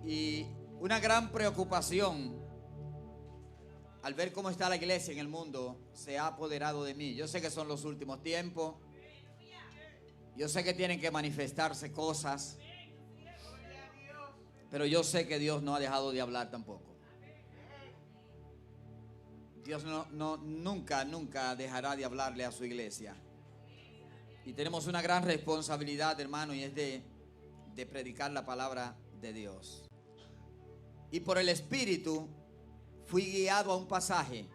Y una gran preocupación al ver cómo está la iglesia en el mundo se ha apoderado de mí. Yo sé que son los últimos tiempos. Yo sé que tienen que manifestarse cosas. Pero yo sé que Dios no ha dejado de hablar tampoco. Dios nunca dejará de hablarle a su iglesia. Y tenemos una gran responsabilidad, hermano, y es de predicar la palabra de Dios. Y por el Espíritu fui guiado a un pasaje.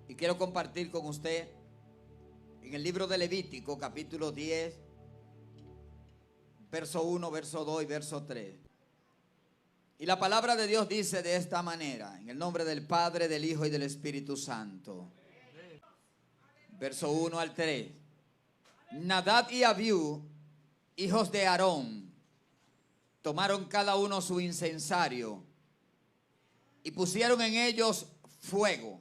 Y quiero compartir con usted en el libro de Levítico, capítulo 10, verso 1, verso 2 y verso 3. Y la palabra de Dios dice de esta manera, en el nombre del Padre, del Hijo y del Espíritu Santo. Verso 1 al 3. Nadab y Abiú, hijos de Aarón, tomaron cada uno su incensario y pusieron en ellos fuego,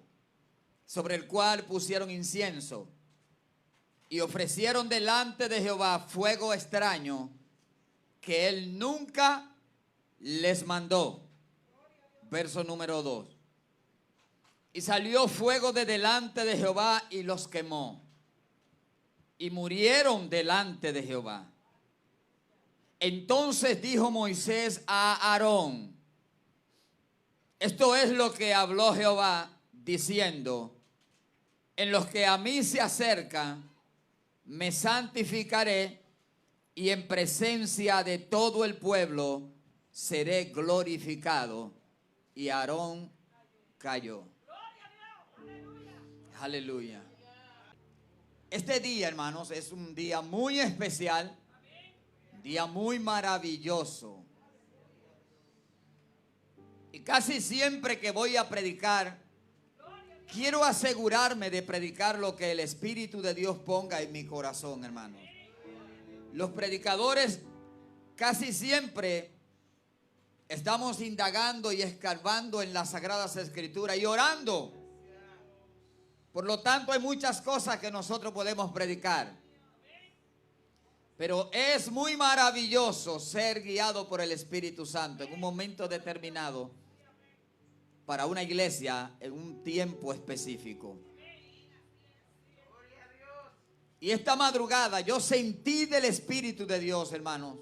sobre el cual pusieron incienso, y ofrecieron delante de Jehová fuego extraño que él nunca les mandó. Verso número 2. Y salió fuego de delante de Jehová y los quemó, y murieron delante de Jehová. Entonces dijo Moisés a Aarón: esto es lo que habló Jehová, diciendo: en los que a mí se acercan, me santificaré, y en presencia de todo el pueblo seré glorificado. Y Aarón cayó. Aleluya. Este día, hermanos, es un día muy especial, un día muy maravilloso. Y casi siempre que voy a predicar, quiero asegurarme de predicar lo que el Espíritu de Dios ponga en mi corazón, hermanos. Los predicadores casi siempre estamos indagando y escarbando en las Sagradas Escrituras y orando. Por lo tanto, hay muchas cosas que nosotros podemos predicar. Pero es muy maravilloso ser guiado por el Espíritu Santo en un momento determinado para una iglesia en un tiempo específico. Y esta madrugada yo sentí del Espíritu de Dios, hermanos,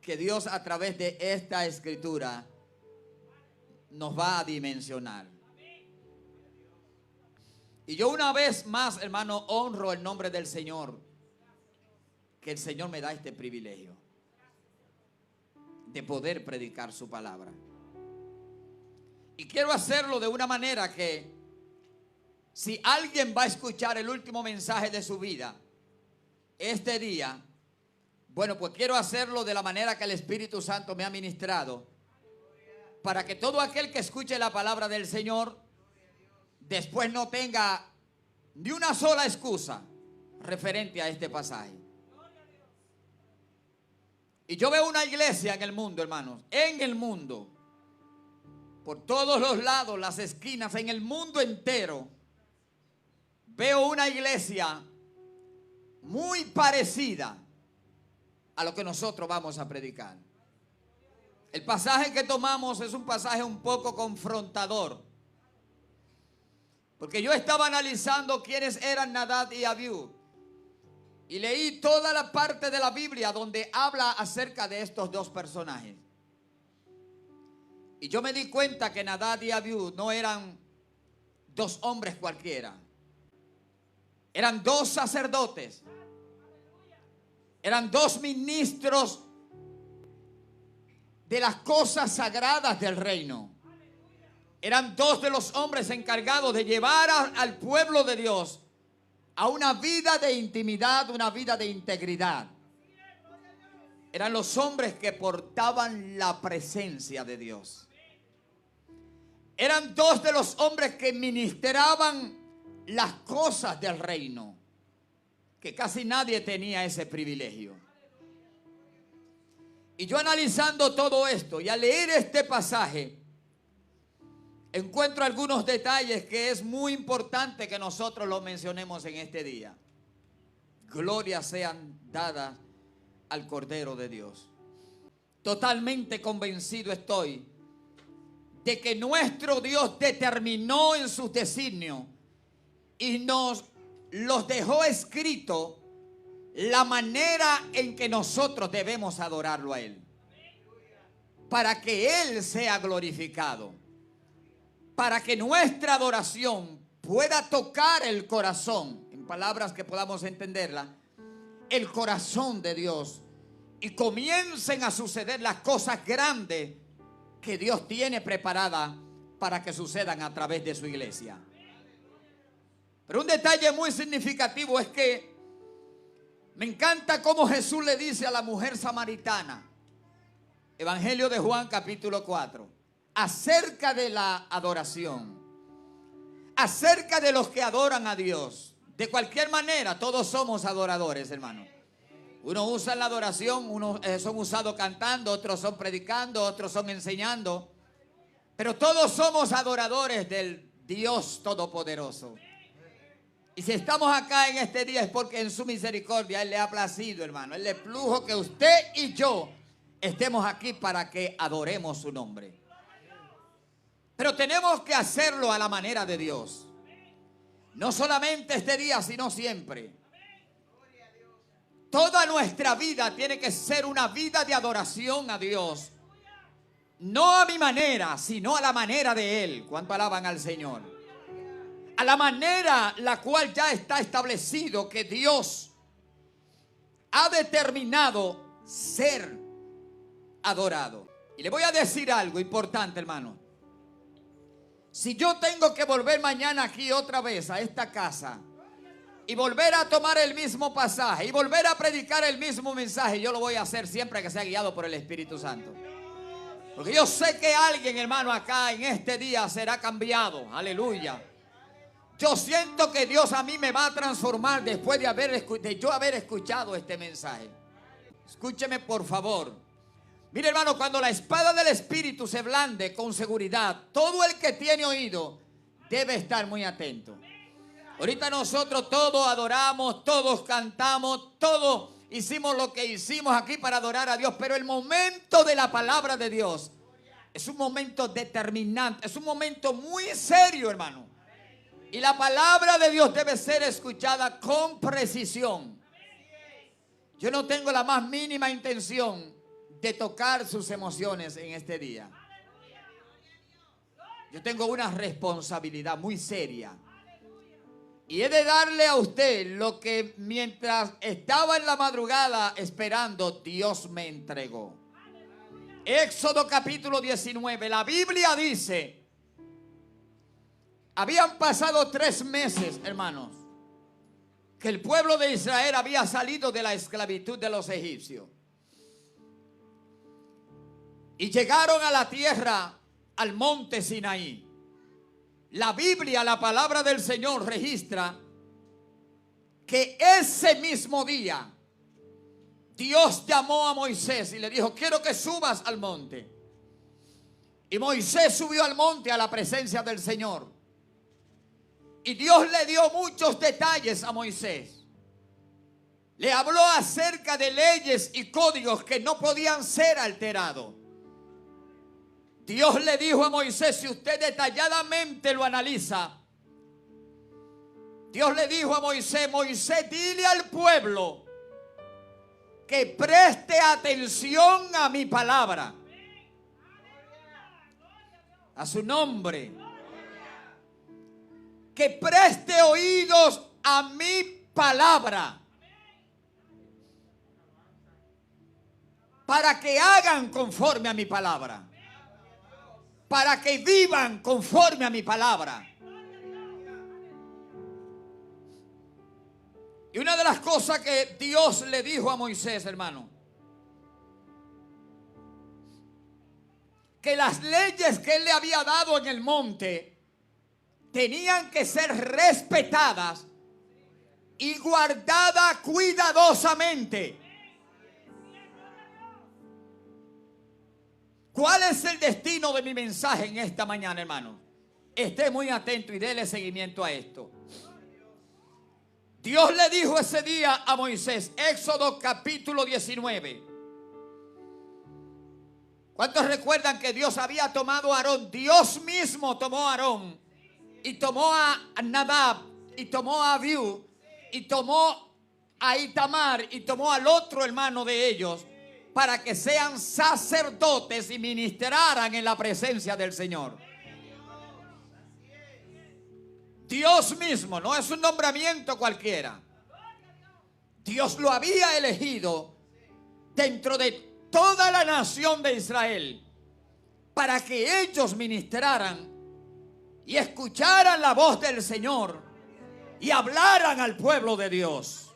que Dios a través de esta escritura nos va a dimensionar. Y yo una vez más, hermano, honro el nombre del Señor, que el Señor me da este privilegio de poder predicar su palabra. Y quiero hacerlo de una manera que, si alguien va a escuchar el último mensaje de su vida este día, bueno, pues quiero hacerlo de la manera que el Espíritu Santo me ha ministrado, para que todo aquel que escuche la palabra del Señor después no tenga ni una sola excusa referente a este pasaje. Y yo veo una iglesia en el mundo, hermanos, en el mundo, por todos los lados, las esquinas, en el mundo entero, veo una iglesia muy parecida a lo que nosotros vamos a predicar. El pasaje que tomamos es un pasaje un poco confrontador, porque yo estaba analizando quiénes eran Nadab y Abiú, y leí toda la parte de la Biblia donde habla acerca de estos dos personajes. Y yo me di cuenta que Nadab y Abiú no eran dos hombres cualquiera. Eran dos sacerdotes. Eran dos ministros de las cosas sagradas del reino. Eran dos de los hombres encargados de llevar al pueblo de Dios a una vida de intimidad, una vida de integridad. Eran los hombres que portaban la presencia de Dios. Eran dos de los hombres que ministraban las cosas del reino, que casi nadie tenía ese privilegio. Y yo analizando todo esto y al leer este pasaje, encuentro algunos detalles que es muy importante que nosotros los mencionemos en este día. Gloria sean dadas al Cordero de Dios. totalmente convencido estoy de que nuestro Dios determinó en sus designios y nos los dejó escrito la manera en que nosotros debemos adorarlo a Él. Para que Él sea glorificado. Para que nuestra adoración pueda tocar el corazón, en palabras que podamos entenderla, el corazón de Dios, y comiencen a suceder las cosas grandes que Dios tiene preparadas para que sucedan a través de su iglesia. Pero un detalle muy significativo es que me encanta cómo Jesús le dice a la mujer samaritana, Evangelio de Juan capítulo 4, acerca de la adoración, acerca de los que adoran a Dios. De cualquier manera, todos somos adoradores, hermano. Unos usan la adoración, unos son usados cantando, otros son predicando, otros son enseñando. Pero todos somos adoradores del Dios Todopoderoso. Y si estamos acá en este día es porque en su misericordia Él le ha placido, hermano. Él le plujo que usted y yo estemos aquí para que adoremos su nombre. Pero tenemos que hacerlo a la manera de Dios. No solamente este día, sino siempre. Toda nuestra vida tiene que ser una vida de adoración a Dios. No a mi manera, sino a la manera de Él. ¿Cuánto alaban al Señor? A la manera la cual ya está establecido que Dios ha determinado ser adorado. Y le voy a decir algo importante, hermano. Si yo tengo que volver mañana aquí otra vez a esta casa y volver a tomar el mismo pasaje y volver a predicar el mismo mensaje, yo lo voy a hacer siempre que sea guiado por el Espíritu Santo. Porque yo sé que alguien, hermano, acá en este día será cambiado. Aleluya. Yo siento que Dios a mí me va a transformar después de yo haber escuchado este mensaje. Escúcheme por favor. Mire, hermano, cuando la espada del Espíritu se blande con seguridad, todo el que tiene oído debe estar muy atento. Ahorita nosotros todos adoramos, todos cantamos, todos hicimos lo que hicimos aquí para adorar a Dios. Pero el momento de la palabra de Dios es un momento determinante, es un momento muy serio, hermano. Y la palabra de Dios debe ser escuchada con precisión. Yo no tengo la más mínima intención de tocar sus emociones en este día. Yo tengo una responsabilidad muy seria. Y he de darle a usted lo que mientras estaba en la madrugada esperando, Dios me entregó. Éxodo capítulo 19, la Biblia dice, habían pasado 3 meses, hermanos, que el pueblo de Israel había salido de la esclavitud de los egipcios. Y llegaron a la tierra, al monte Sinaí. La Biblia, la palabra del Señor registra que ese mismo día Dios llamó a Moisés y le dijo, quiero que subas al monte. Y Moisés subió al monte a la presencia del Señor. Y Dios le dio muchos detalles a Moisés. Le habló acerca de leyes y códigos que no podían ser alterados. Dios le dijo a Moisés, si usted detalladamente lo analiza, Dios le dijo a Moisés, Moisés, dile al pueblo que preste atención a mi palabra, a su nombre, que preste oídos a mi palabra, para que hagan conforme a mi palabra. Para que vivan conforme a mi palabra. Y una de las cosas que Dios le dijo a Moisés, hermano, que las leyes que él le había dado en el monte tenían que ser respetadas y guardadas cuidadosamente. ¿Cuál es el destino de mi mensaje en esta mañana, hermano? Esté muy atento y déle seguimiento a esto. Dios le dijo ese día a Moisés, Éxodo capítulo 19. ¿Cuántos recuerdan que Dios había tomado a Aarón? Dios mismo tomó a Aarón y tomó a Nadab y tomó a Abiú y tomó a Itamar y tomó al otro hermano de ellos para que sean sacerdotes y ministraran en la presencia del Señor. Dios mismo, no es un nombramiento cualquiera. Dios lo había elegido dentro de toda la nación de Israel para que ellos ministraran y escucharan la voz del Señor y hablaran al pueblo de Dios.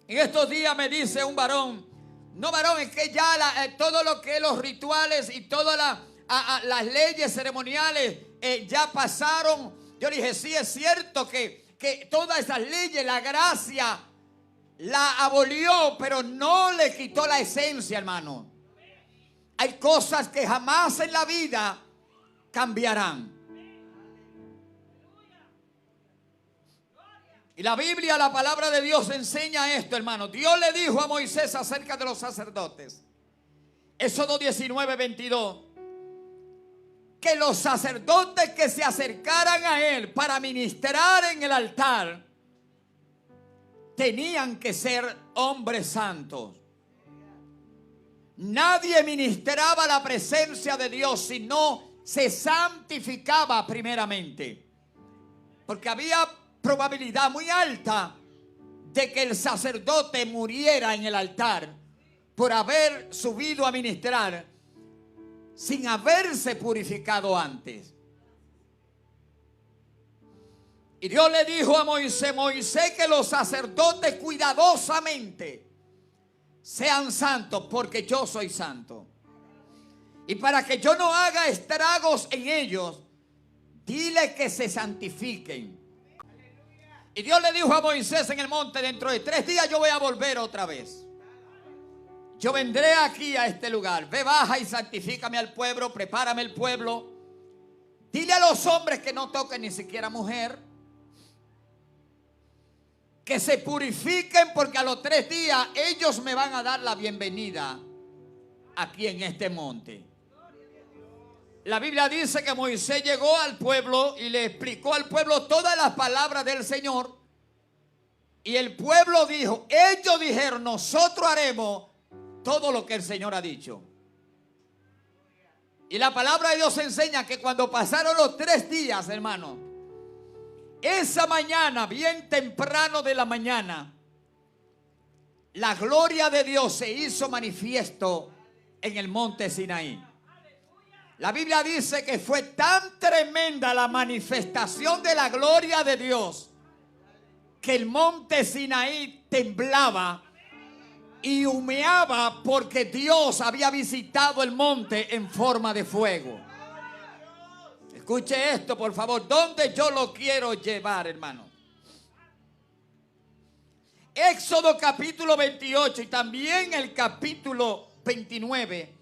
En estos días me dice un varón, no varón, es que ya todo lo que es los rituales y todas las leyes ceremoniales ya pasaron. Yo le dije, sí, es cierto que todas esas leyes, la gracia la abolió, pero no le quitó la esencia, hermano. Hay cosas que jamás en la vida cambiarán. Y la Biblia, la palabra de Dios enseña esto, hermano. Dios le dijo a Moisés acerca de los sacerdotes. Éxodo 19:22. Que los sacerdotes que se acercaran a él para ministrar en el altar tenían que ser hombres santos. Nadie ministraba la presencia de Dios si no se santificaba primeramente. Porque había probabilidad muy alta de que el sacerdote muriera en el altar por haber subido a ministrar sin haberse purificado antes. Y Dios le dijo a Moisés, que los sacerdotes cuidadosamente sean santos, porque yo soy santo. Y para que yo no haga estragos en ellos, dile que se santifiquen. Y Dios le dijo a Moisés en el monte, dentro de 3 días yo voy a volver otra vez. Yo vendré aquí a este lugar. Ve, baja y santifícame al pueblo, prepárame el pueblo. Dile a los hombres que no toquen ni siquiera mujer, que se purifiquen, porque a los 3 días ellos me van a dar la bienvenida aquí en este monte. La Biblia dice que Moisés llegó al pueblo y le explicó al pueblo todas las palabras del Señor. Y el pueblo dijo, ellos dijeron, nosotros haremos todo lo que el Señor ha dicho. Y la palabra de Dios enseña que cuando pasaron los 3 días, hermano, esa mañana, bien temprano de la mañana, la gloria de Dios se hizo manifiesto en el monte Sinaí. La Biblia dice que fue tan tremenda la manifestación de la gloria de Dios que el monte Sinaí temblaba y humeaba, porque Dios había visitado el monte en forma de fuego. Escuche esto, por favor. ¿Dónde yo lo quiero llevar, hermano? Éxodo capítulo 28 y también el capítulo 29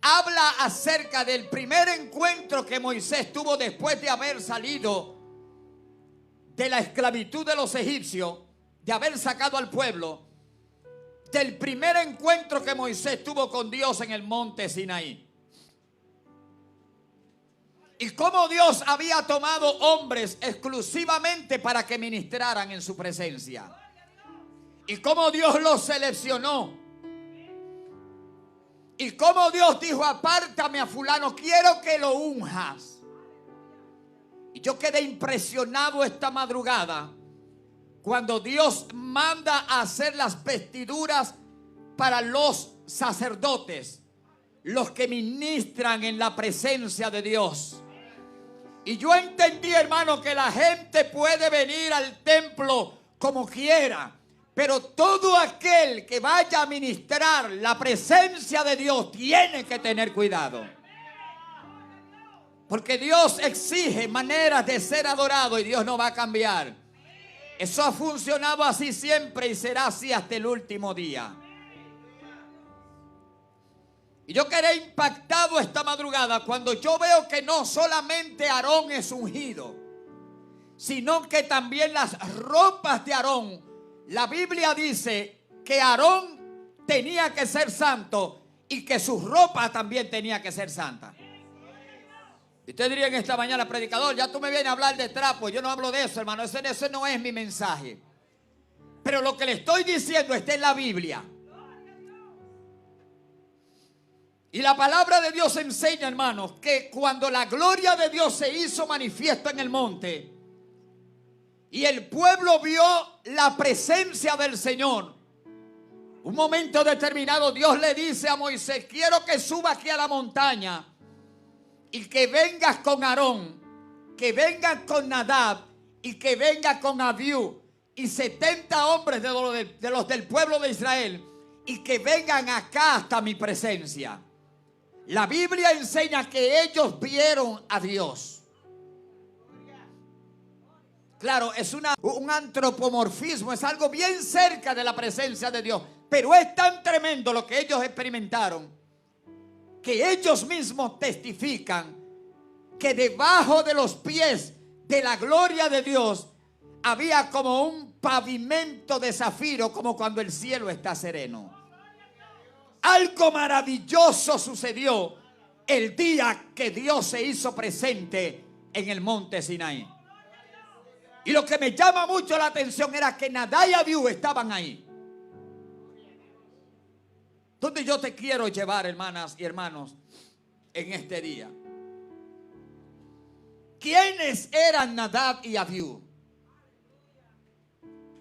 habla acerca del primer encuentro que Moisés tuvo después de haber salido de la esclavitud de los egipcios, de haber sacado al pueblo, del primer encuentro que Moisés tuvo con Dios en el monte Sinaí. Y cómo Dios había tomado hombres exclusivamente para que ministraran en su presencia. Y cómo Dios los seleccionó. Y cómo Dios dijo, apártame a fulano, quiero que lo unjas. Y yo quedé impresionado esta madrugada cuando Dios manda a hacer las vestiduras para los sacerdotes, los que ministran en la presencia de Dios. Y yo entendí, hermano, que la gente puede venir al templo como quiera, pero todo aquel que vaya a ministrar la presencia de Dios tiene que tener cuidado. Porque Dios exige maneras de ser adorado y Dios no va a cambiar. Eso ha funcionado así siempre y será así hasta el último día. Y yo quedé impactado esta madrugada cuando yo veo que no solamente Aarón es ungido, sino que también las ropas de Aarón. La Biblia dice que Aarón tenía que ser santo y que su ropa también tenía que ser santa. Y usted diría en esta mañana, predicador, ya tú me vienes a hablar de trapo. Yo no hablo de eso, hermano. Ese no es mi mensaje. Pero lo que le estoy diciendo está en la Biblia. Y la palabra de Dios enseña, hermanos, que cuando la gloria de Dios se hizo manifiesto en el monte y el pueblo vio la presencia del Señor, un momento determinado Dios le dice a Moisés: quiero que suba aquí a la montaña y que vengas con Aarón, que vengas con Nadab y que vengas con Abiú y 70 hombres de los del pueblo de Israel, y que vengan acá hasta mi presencia. La Biblia enseña que ellos vieron a Dios. Claro, es un antropomorfismo, es algo bien cerca de la presencia de Dios. Pero es tan tremendo lo que ellos experimentaron, que ellos mismos testifican que debajo de los pies de la gloria de Dios había como un pavimento de zafiro, como cuando el cielo está sereno. Algo maravilloso sucedió el día que Dios se hizo presente en el monte Sinaí. Y lo que me llama mucho la atención era que Nadab y Abiú estaban ahí. ¿Dónde yo te quiero llevar, hermanas y hermanos, en este día? ¿Quiénes eran Nadab y Abiú?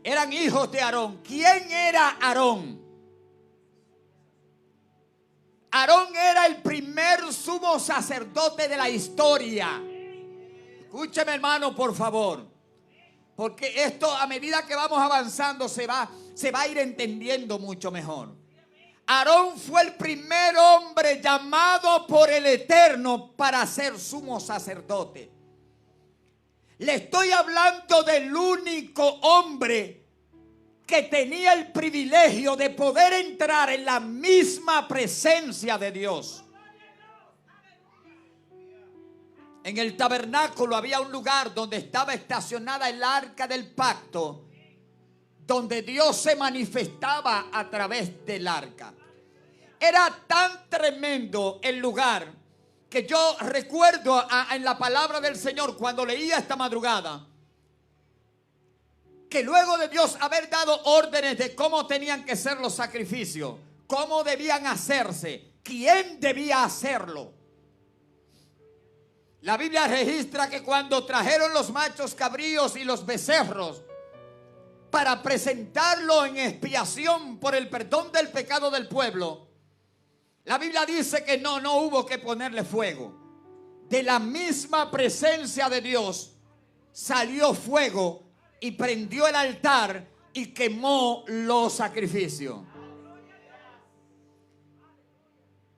Eran hijos de Aarón. ¿Quién era Aarón? Aarón era el primer sumo sacerdote de la historia. Escúcheme, hermano, por favor, porque esto, a medida que vamos avanzando, se va a ir entendiendo mucho mejor. Aarón fue el primer hombre llamado por el Eterno para ser sumo sacerdote. Le estoy hablando del único hombre que tenía el privilegio de poder entrar en la misma presencia de Dios. En el tabernáculo había un lugar donde estaba estacionada el arca del pacto, donde Dios se manifestaba a través del arca. Era tan tremendo el lugar que yo recuerdo en la palabra del Señor cuando leía esta madrugada, que luego de Dios haber dado órdenes de cómo tenían que ser los sacrificios, cómo debían hacerse, quién debía hacerlo, la Biblia registra que cuando trajeron los machos cabríos y los becerros para presentarlo en expiación por el perdón del pecado del pueblo, la Biblia dice que no hubo que ponerle fuego. De la misma presencia de Dios salió fuego y prendió el altar y quemó los sacrificios.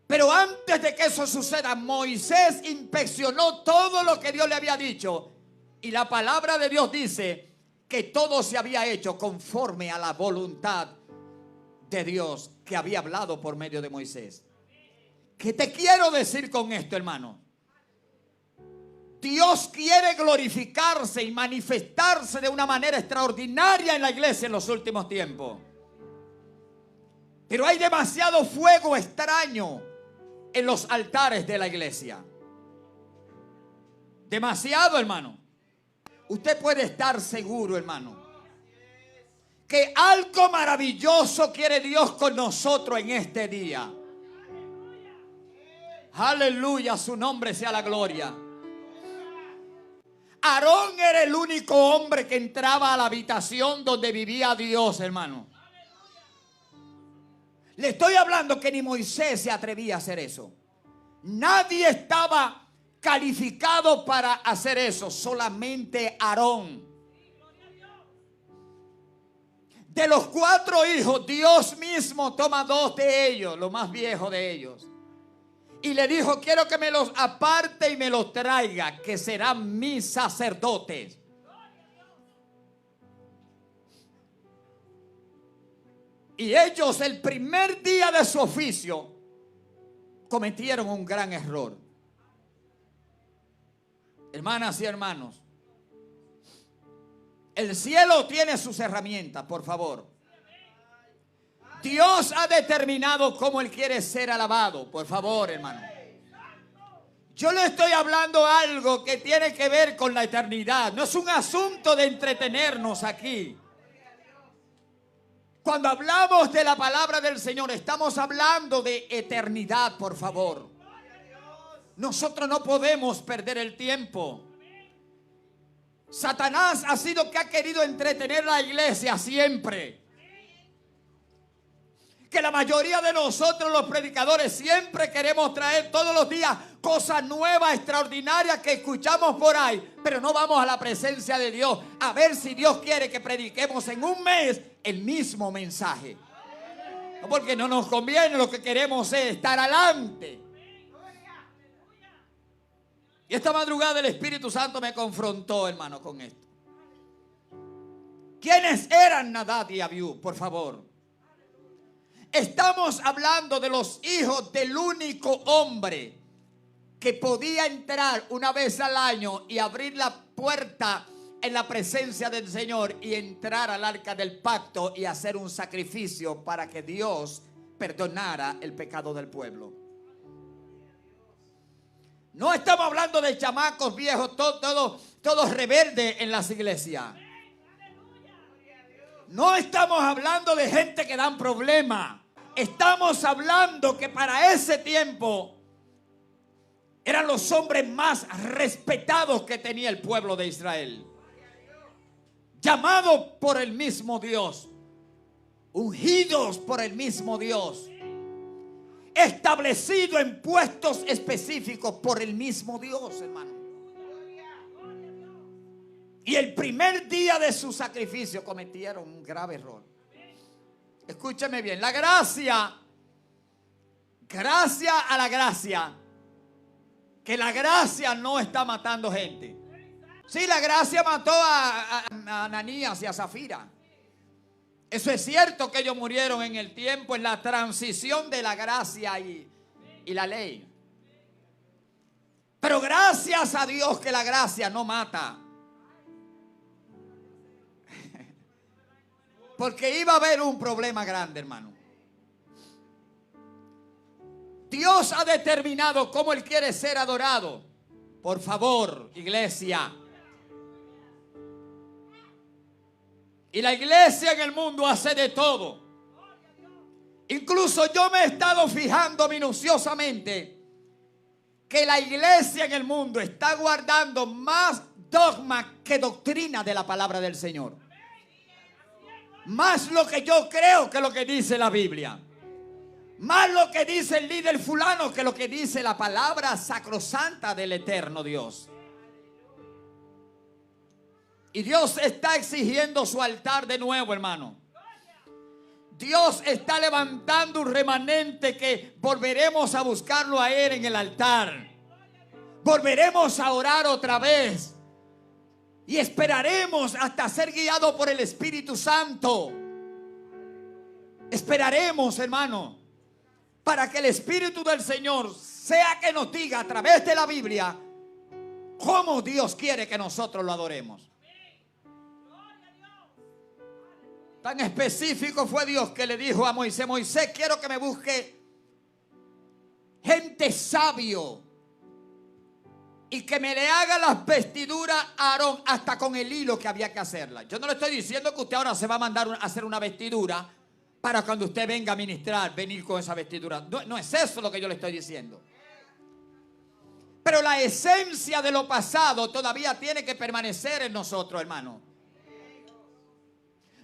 Pero antes de que eso suceda, Moisés inspeccionó todo lo que Dios le había dicho. Y la palabra de Dios dice que todo se había hecho conforme a la voluntad de Dios que había hablado por medio de Moisés. ¿Qué te quiero decir con esto, hermano? Dios quiere glorificarse y manifestarse de una manera extraordinaria en la iglesia en los últimos tiempos. Pero hay demasiado fuego extraño en los altares de la iglesia. Demasiado, hermano. Usted puede estar seguro, hermano, que algo maravilloso quiere Dios con nosotros en este día. Aleluya, su nombre sea la gloria. Aarón era el único hombre que entraba a la habitación donde vivía Dios, hermano. Le estoy hablando que ni Moisés se atrevía a hacer eso. Nadie estaba calificado para hacer eso, solamente Aarón. De los 4 hijos, Dios mismo toma 2 de ellos, lo más viejo de ellos, y le dijo: quiero que me los aparte y me los traiga, que serán mis sacerdotes. Y ellos, el primer día de su oficio, cometieron un gran error. Hermanas y hermanos, el cielo tiene sus herramientas, por favor. Dios ha determinado cómo Él quiere ser alabado. Por favor, hermano. Yo le estoy hablando algo que tiene que ver con la eternidad. No es un asunto de entretenernos aquí. Cuando hablamos de la palabra del Señor, estamos hablando de eternidad, por favor. Nosotros no podemos perder el tiempo. Satanás ha sido que ha querido entretener a la iglesia siempre. Que la mayoría de nosotros los predicadores siempre queremos traer todos los días cosas nuevas, extraordinarias que escuchamos por ahí, pero no vamos a la presencia de Dios a ver si Dios quiere que prediquemos en un mes el mismo mensaje. No, porque no nos conviene, lo que queremos es estar adelante. Y esta madrugada el Espíritu Santo me confrontó, hermano, con esto. ¿Quiénes eran Nadab y Abiú? Por favor. Estamos hablando de los hijos del único hombre que podía entrar una vez al año y abrir la puerta en la presencia del Señor y entrar al arca del pacto y hacer un sacrificio para que Dios perdonara el pecado del pueblo. No estamos hablando de chamacos viejos, todos rebeldes en las iglesias. No estamos hablando de gente que dan problemas. Estamos hablando que para ese tiempo eran los hombres más respetados que tenía el pueblo de Israel. Llamados por el mismo Dios. Ungidos por el mismo Dios. Establecidos en puestos específicos por el mismo Dios, hermano. Y el primer día de su sacrificio cometieron un grave error. Escúcheme bien, la gracia, gracias a la gracia, que la gracia no está matando gente. Sí, la gracia mató a Ananías y a Zafira. Eso es cierto que ellos murieron en el tiempo, en la transición de la gracia y la ley. Pero gracias a Dios que la gracia no mata. Porque iba a haber un problema grande, hermano. Dios ha determinado cómo Él quiere ser adorado. Por favor, iglesia. Y la iglesia en el mundo hace de todo. Incluso yo me he estado fijando minuciosamente que la iglesia en el mundo está guardando más dogma que doctrina de la palabra del Señor. Más lo que yo creo que lo que dice la Biblia. Más lo que dice el líder fulano que lo que dice la palabra sacrosanta del eterno Dios. Y Dios está exigiendo su altar de nuevo, hermano. Dios está levantando un remanente que volveremos a buscarlo a Él en el altar. Volveremos a orar otra vez. Y esperaremos hasta ser guiados por el Espíritu Santo. Esperaremos, hermano, para que el Espíritu del Señor sea que nos diga a través de la Biblia cómo Dios quiere que nosotros lo adoremos. Tan específico fue Dios que le dijo a Moisés: Moisés, quiero que me busque gente sabio y que me le haga las vestiduras a Aarón hasta con el hilo que había que hacerla. Yo no le estoy diciendo que usted ahora se va a mandar a hacer una vestidura para cuando usted venga a ministrar, venir con esa vestidura. No es eso lo que yo le estoy diciendo. Pero la esencia de lo pasado todavía tiene que permanecer en nosotros, hermano.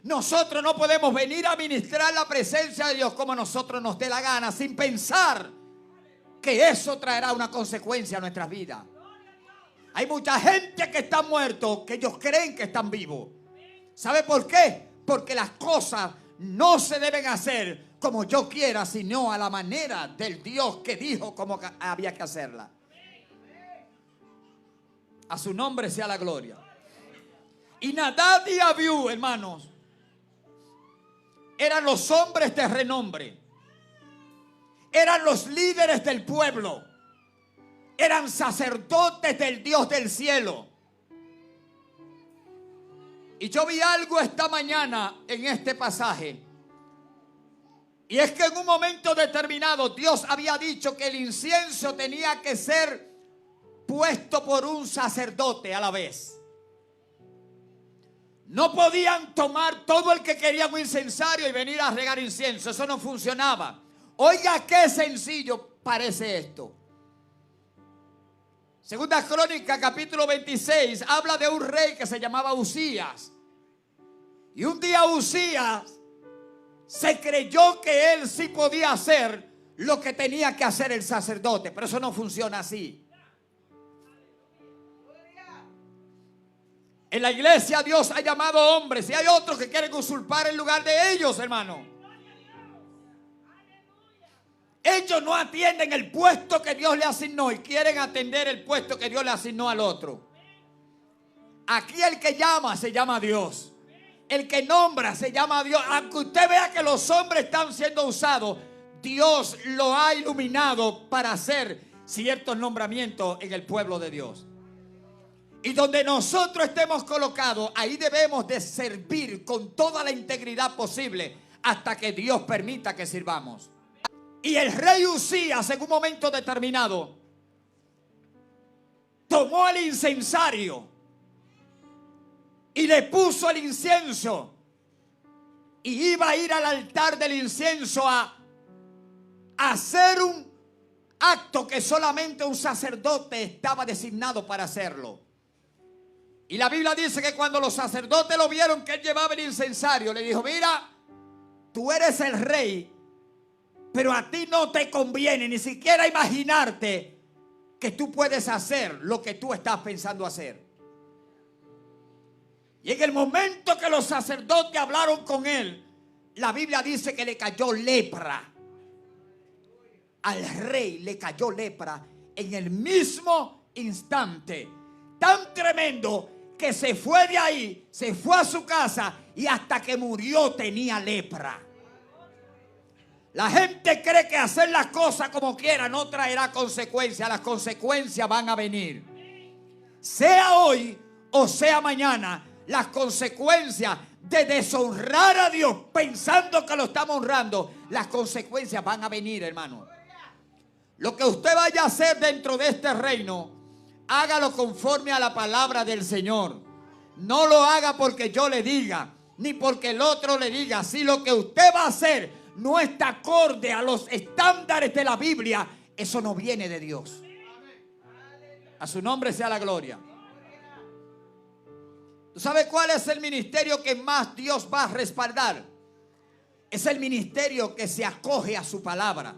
Nosotros no podemos venir a ministrar la presencia de Dios como nosotros nos dé la gana, sin pensar que eso traerá una consecuencia a nuestras vidas. Hay mucha gente que está muerto, que ellos creen que están vivos. ¿Sabe por qué? Porque las cosas no se deben hacer como yo quiera, sino a la manera del Dios que dijo cómo había que hacerla. A su nombre sea la gloria. Y Nadab y Abiú, hermanos, eran los hombres de renombre. Eran los líderes del pueblo. Eran sacerdotes del Dios del cielo. Y yo vi algo esta mañana en este pasaje Y es que en un momento determinado Dios había dicho que el incienso tenía que ser puesto por un sacerdote a la vez. No podían tomar todo el que quería un incensario y venir a regar incienso. Eso no funcionaba. Oiga qué sencillo parece esto. Segunda Crónica, capítulo 26, habla de un rey que se llamaba Uzías. Y un día Uzías se creyó que él sí podía hacer lo que tenía que hacer el sacerdote. Pero eso no funciona así. En la iglesia Dios ha llamado hombres y hay otros que quieren usurpar el lugar de ellos, hermano. Ellos no atienden el puesto que Dios le asignó y quieren atender el puesto que Dios le asignó al otro. Aquí el que llama se llama Dios. El que nombra se llama Dios. Aunque usted vea que los hombres están siendo usados, Dios lo ha iluminado para hacer ciertos nombramientos en el pueblo de Dios. Y donde nosotros estemos colocados, ahí debemos de servir con toda la integridad posible hasta que Dios permita que sirvamos. Y el rey Uzías, en un momento determinado, tomó el incensario y le puso el incienso. Y iba a ir al altar del incienso a hacer un acto que solamente un sacerdote estaba designado para hacerlo. Y la Biblia dice que cuando los sacerdotes lo vieron que él llevaba el incensario, le dijo: mira, tú eres el rey, pero a ti no te conviene ni siquiera imaginarte que tú puedes hacer lo que tú estás pensando hacer. Y en el momento que los sacerdotes hablaron con él, la Biblia dice que le cayó lepra. Al rey le cayó lepra en el mismo instante. Tan tremendo que se fue de ahí, se fue a su casa y hasta que murió tenía lepra. La gente cree que hacer las cosas como quiera no traerá consecuencias. Las consecuencias van a venir. Sea hoy o sea mañana, las consecuencias de deshonrar a Dios pensando que lo estamos honrando, las consecuencias van a venir, hermano. Lo que usted vaya a hacer dentro de este reino, hágalo conforme a la palabra del Señor. No lo haga porque yo le diga, ni porque el otro le diga. Si lo que usted va a hacer no está acorde a los estándares de la Biblia, eso no viene de Dios. A su nombre sea la gloria. ¿Tú sabes cuál es el ministerio que más Dios va a respaldar? Es el ministerio que se acoge a su palabra.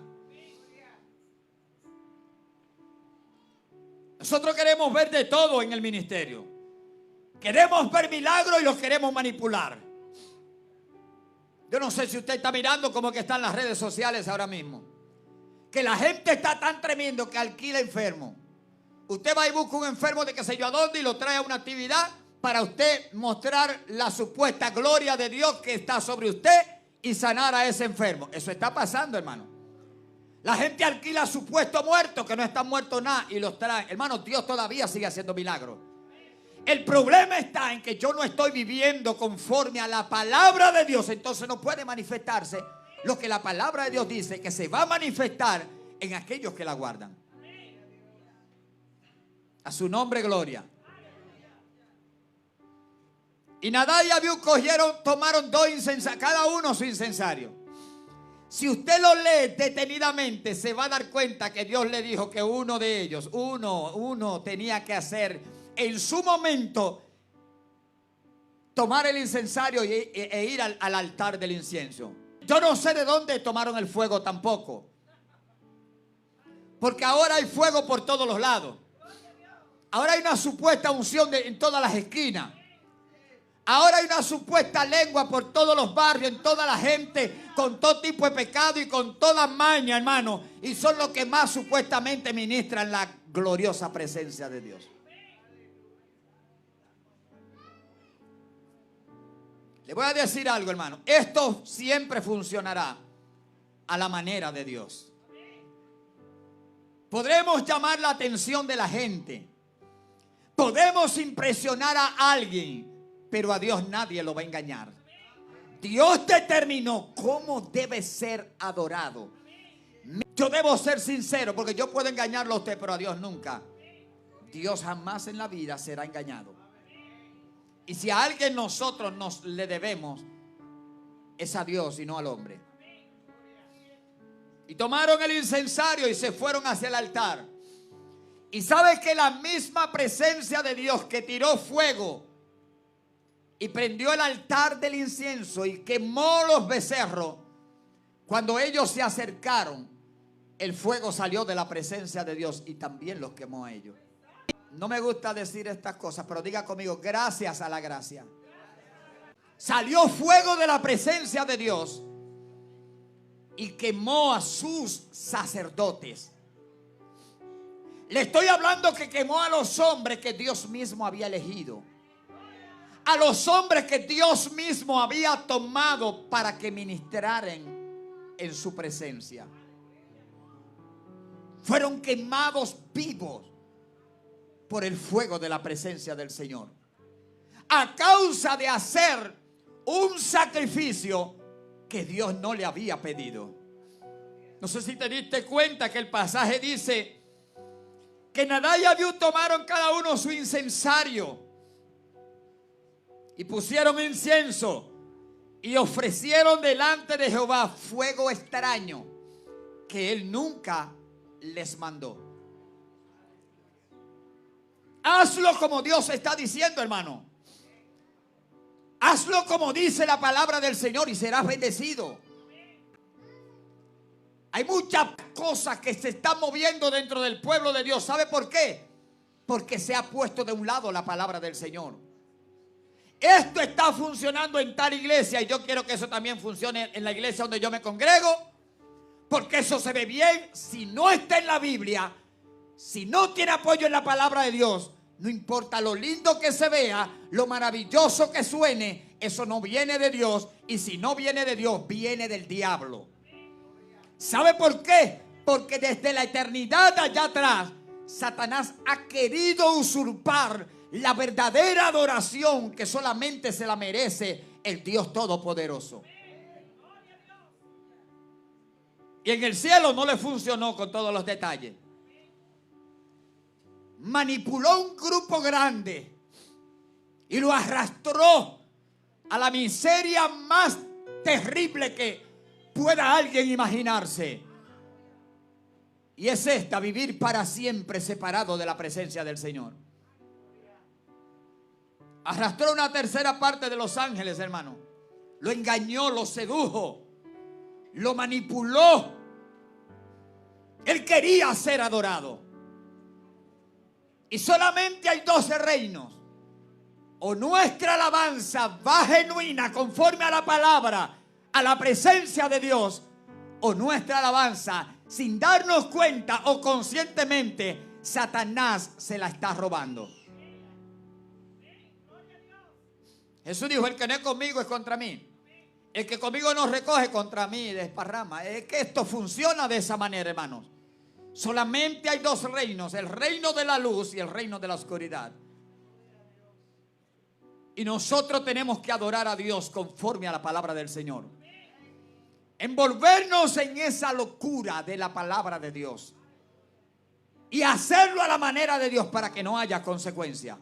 Nosotros queremos ver de todo en el ministerio. Queremos ver milagros y los queremos manipular. Yo no sé si usted está mirando como que están las redes sociales ahora mismo. Que la gente está tan tremendo que alquila enfermos. Usted va y busca un enfermo de qué sé yo a dónde y lo trae a una actividad para usted mostrar la supuesta gloria de Dios que está sobre usted y sanar a ese enfermo. Eso está pasando, hermano. La gente alquila supuestos muertos que no están muertos nada y los trae. Hermano, Dios todavía sigue haciendo milagros. El problema está en que yo no estoy viviendo conforme a la palabra de Dios. Entonces no puede manifestarse lo que la palabra de Dios dice que se va a manifestar en aquellos que la guardan. A su nombre, gloria. Y Nadab y Abiú tomaron dos incensarios, cada uno su incensario. Si usted lo lee detenidamente, se va a dar cuenta que Dios le dijo que uno de ellos, uno tenía que hacer en su momento, tomar el incensario e ir al altar del incienso. Yo no sé de dónde tomaron el fuego tampoco, porque ahora hay fuego por todos los lados. Ahora hay una supuesta unción en todas las esquinas. Ahora hay una supuesta lengua por todos los barrios, en toda la gente, con todo tipo de pecado y con toda maña, hermano. Y son los que más supuestamente ministran la gloriosa presencia de Dios. Le voy a decir algo, hermano. Esto siempre funcionará a la manera de Dios. Podremos llamar la atención de la gente. Podemos impresionar a alguien. Pero a Dios nadie lo va a engañar. Dios determinó cómo debe ser adorado. Yo debo ser sincero, porque yo puedo engañarlo a usted, pero a Dios nunca. Dios jamás en la vida será engañado. Y si a alguien nosotros le debemos, es a Dios y no al hombre. Y tomaron el incensario y se fueron hacia el altar. Y sabe que la misma presencia de Dios que tiró fuego y prendió el altar del incienso y quemó los becerros, cuando ellos se acercaron, el fuego salió de la presencia de Dios y también los quemó a ellos. No me gusta decir estas cosas, pero diga conmigo, gracias a la gracia. Salió fuego de la presencia de Dios y quemó a sus sacerdotes. Le estoy hablando que quemó a los hombres que Dios mismo había elegido. A los hombres que Dios mismo había tomado para que ministraran en su presencia. Fueron quemados vivos por el fuego de la presencia del Señor. A causa de hacer un sacrificio que Dios no le había pedido. No sé si te diste cuenta que el pasaje dice que Nadab y Abiú tomaron cada uno su incensario y pusieron incienso y ofrecieron delante de Jehová fuego extraño que él nunca les mandó. Hazlo como Dios está diciendo, hermano. Hazlo como dice la palabra del Señor y serás bendecido. Hay muchas cosas que se están moviendo dentro del pueblo de Dios. ¿Sabe por qué? Porque se ha puesto de un lado la palabra del Señor. Esto está funcionando en tal iglesia y yo quiero que eso también funcione en la iglesia donde yo me congrego, porque eso se ve bien. Si no está en la Biblia, si no tiene apoyo en la palabra de Dios, no importa lo lindo que se vea, lo maravilloso que suene, eso no viene de Dios. Y si no viene de Dios, viene del diablo. ¿Sabe por qué? Porque desde la eternidad allá atrás, Satanás ha querido usurpar la verdadera adoración que solamente se la merece el Dios Todopoderoso. Y en el cielo no le funcionó con todos los detalles. Manipuló un grupo grande y lo arrastró a la miseria más terrible que pueda alguien imaginarse. Y es esta: vivir para siempre separado de la presencia del Señor. Arrastró una tercera parte de los ángeles, hermano. Lo engañó, lo sedujo, lo manipuló. Él quería ser adorado. Y solamente hay 12 reinos. O nuestra alabanza va genuina conforme a la palabra, a la presencia de Dios, o nuestra alabanza, sin darnos cuenta o conscientemente, Satanás se la está robando. Jesús dijo: el que no es conmigo es contra mí. El que conmigo no recoge, contra mí desparrama. Es que esto funciona de esa manera, hermanos. Solamente hay 2 reinos: el reino de la luz y el reino de la oscuridad. Y nosotros tenemos que adorar a Dios conforme a la palabra del Señor. Envolvernos en esa locura de la palabra de Dios. Y hacerlo a la manera de Dios para que no haya consecuencia.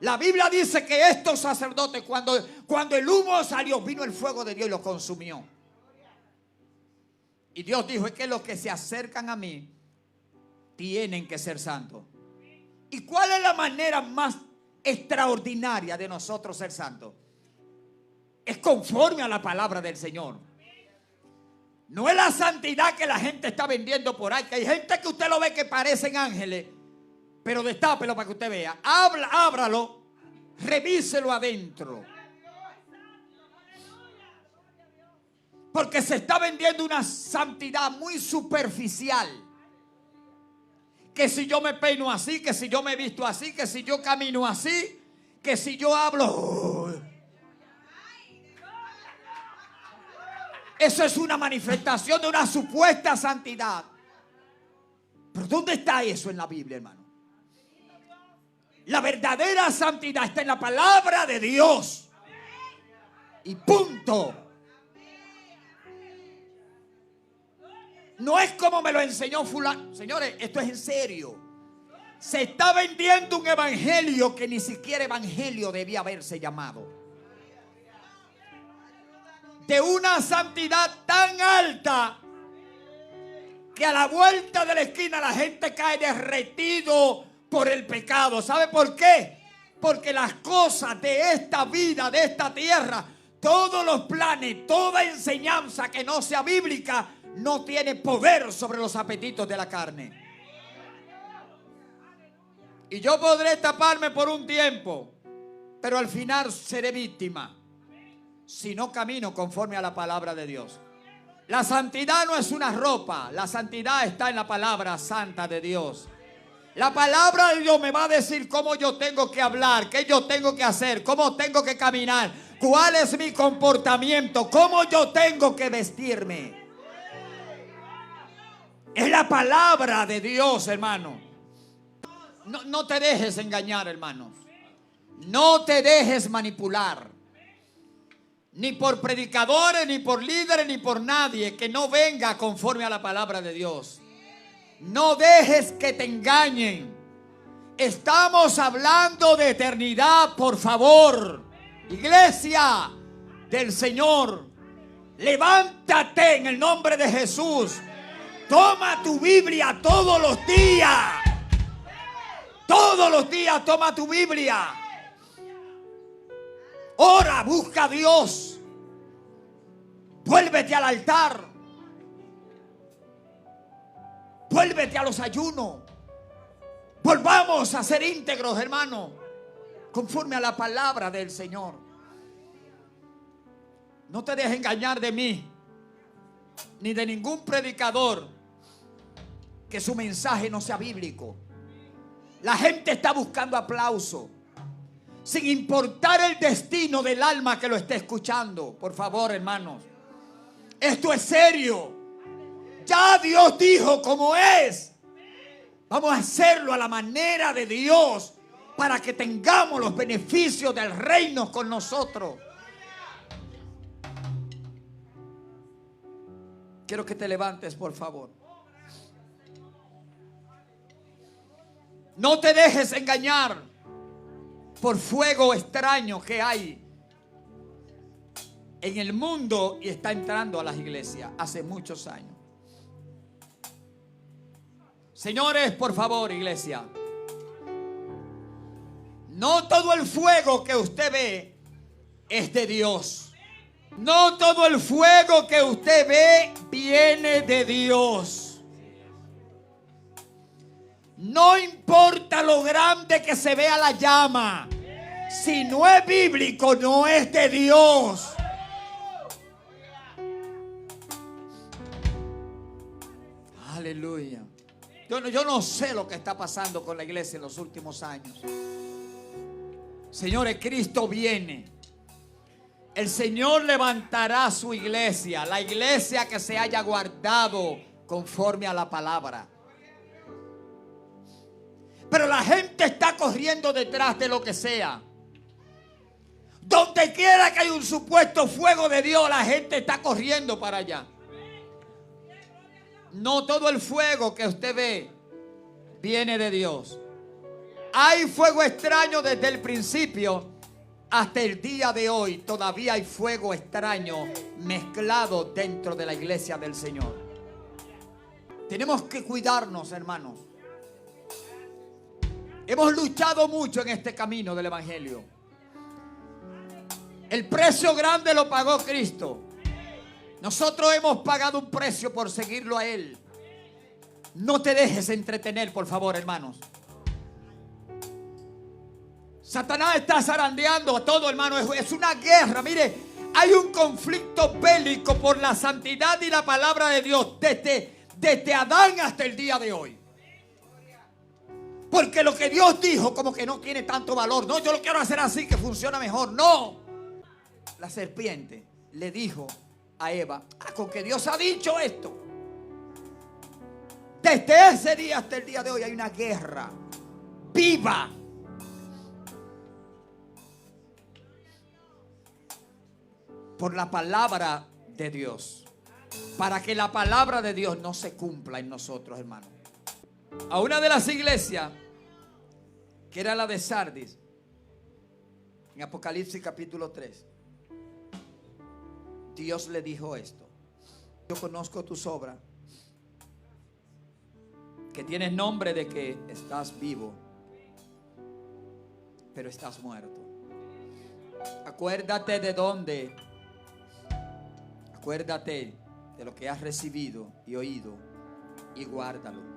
La Biblia dice que estos sacerdotes, cuando el humo salió, vino el fuego de Dios y los consumió. Y Dios dijo: es que los que se acercan a mí tienen que ser santos. ¿Y cuál es la manera más extraordinaria de nosotros ser santos? Es conforme a la palabra del Señor. No es la santidad que la gente está vendiendo por ahí. Que hay gente que usted lo ve que parecen ángeles, pero destápelo para que usted vea. Ábralo, revíselo adentro. Porque se está vendiendo una santidad muy superficial. Que si yo me peino así, que si yo me visto así, que si yo camino así, que si yo hablo. Eso es una manifestación de una supuesta santidad. Pero ¿dónde está eso en la Biblia, hermano? La verdadera santidad está en la palabra de Dios. Y punto. No es como me lo enseñó fulano. Señores, esto es en serio. Se está vendiendo un evangelio que ni siquiera evangelio debía haberse llamado. De una santidad tan alta que a la vuelta de la esquina la gente cae derretido por el pecado. ¿Sabe por qué? Porque las cosas de esta vida, de esta tierra, todos los planes, toda enseñanza que no sea bíblica, no tiene poder sobre los apetitos de la carne. Y yo podré taparme por un tiempo, pero al final seré víctima si no camino conforme a la palabra de Dios. La santidad no es una ropa, la santidad está en la palabra santa de Dios. La palabra de Dios me va a decir cómo yo tengo que hablar, qué yo tengo que hacer, cómo tengo que caminar, cuál es mi comportamiento, cómo yo tengo que vestirme. Es la palabra de Dios, hermano. No te dejes engañar, hermano. No te dejes manipular. Ni por predicadores, ni por líderes, ni por nadie que no venga conforme a la palabra de Dios. No dejes que te engañen. Estamos hablando de eternidad, por favor. Iglesia del Señor, levántate en el nombre de Jesús. Toma tu Biblia todos los días. Todos los días toma tu Biblia. Ora, busca a Dios. Vuélvete al altar. Vuélvete a los ayunos. Volvamos a ser íntegros, hermano, conforme a la palabra del Señor. No te dejes engañar de mí, ni de ningún predicador que su mensaje no sea bíblico. La gente está buscando aplauso, sin importar el destino del alma que lo esté escuchando. Por favor, hermanos, esto es serio. Ya Dios dijo cómo es. Vamos a hacerlo a la manera de Dios para que tengamos los beneficios del reino con nosotros. Quiero que te levantes, por favor. No te dejes engañar por fuego extraño que hay en el mundo y está entrando a las iglesias hace muchos años. Señores, por favor, iglesia, no todo el fuego que usted ve es de Dios. No todo el fuego que usted ve viene de Dios. No importa lo grande que se vea la llama, si no es bíblico, no es de Dios. Aleluya. Yo no sé lo que está pasando con la iglesia en los últimos años. Señores, Cristo viene. El Señor levantará su iglesia, la iglesia que se haya guardado conforme a la palabra. Pero la gente está corriendo detrás de lo que sea. Donde quiera que hay un supuesto fuego de Dios, la gente está corriendo para allá. No todo el fuego que usted ve viene de Dios. Hay fuego extraño desde el principio hasta el día de hoy. Todavía hay fuego extraño mezclado dentro de la iglesia del Señor. Tenemos que cuidarnos, hermanos. Hemos luchado mucho en este camino del evangelio. El precio grande lo pagó Cristo. Nosotros hemos pagado un precio por seguirlo a Él. No te dejes entretener, por favor, hermanos. Satanás está zarandeando a todo, hermano. Es una guerra. Mire, hay un conflicto bélico por la santidad y la palabra de Dios desde Adán hasta el día de hoy. Porque lo que Dios dijo como que no tiene tanto valor. No, yo lo quiero hacer así que funciona mejor. No. La serpiente le dijo a Eva, con que Dios ha dicho esto. Desde ese día hasta el día de hoy hay una guerra viva. por la palabra de Dios. Para que la palabra de Dios no se cumpla en nosotros, hermano. A una de las iglesias, que era la de Sardis, en Apocalipsis capítulo 3, Dios le dijo esto: yo conozco tus obras, que tienes nombre de que estás vivo, pero estás muerto. Acuérdate de dónde, acuérdate de lo que has recibido y oído, y guárdalo.